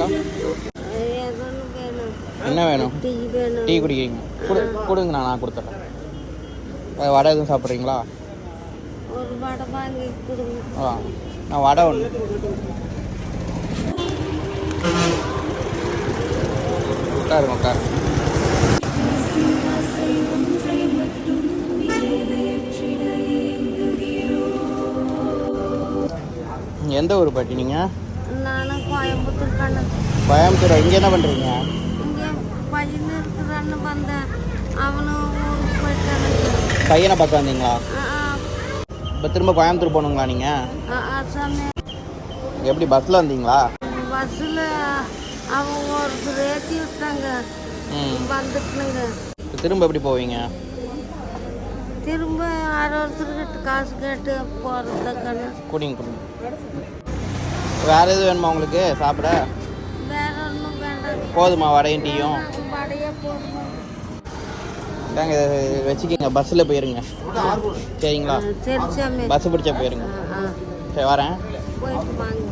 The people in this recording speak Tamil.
அக்கா? என்ன வேணும்? டீ குடிக்கிறீங்க? கொடுங்கண்ணா, நான் கொடுத்துட்றேன். வடை எதுவும் சாப்பிட்றீங்களா? ஒரு வடை வாங்கி கொடுங்க. நான் வடை ஒன்று. உட்காருங்க உட்காரு. எந்த ஊர் பாட்டி நீங்கள்? நானும் கோயம்புத்தூர். கோயம்புத்தூர். இங்கே என்ன பண்ணுறீங்க? இங்கே பையன் இருக்கிறான்னு வந்தேன். அவனும் ஊருக்கு போயிட்டானுங்க. பையனை பார்க்க வந்தீங்களா? இப்போ திரும்ப கோயம்புத்தூர் போகணுங்களா நீங்கள்? சாமி. எப்படி பஸ்ஸில் வந்தீங்களா? பஸ்ஸில் அவங்க ஒருத்தர் ஏற்றி விட்டாங்க. வந்துட்டுனுங்க. திரும்ப எப்படி போவீங்க? திரும்ப ஒருத்தர்கிட்ட காசு கேட்டு போகிறதுக்கான. குடிங்க. வேறு எதுவும் வேணுமா உங்களுக்கு சாப்பிட? வேற ஒன்றும் வேண்டாம். போதுமா வடையும் டீயும்? வடையே போதுமா? இதாங்க வச்சுக்கிங்க, பஸ்ஸில் போயிருங்க. சரிங்களா? சரி சாமி. பஸ் பிடிச்சா போயிருங்க. சரி வரேன். போயிட்டு வாங்க.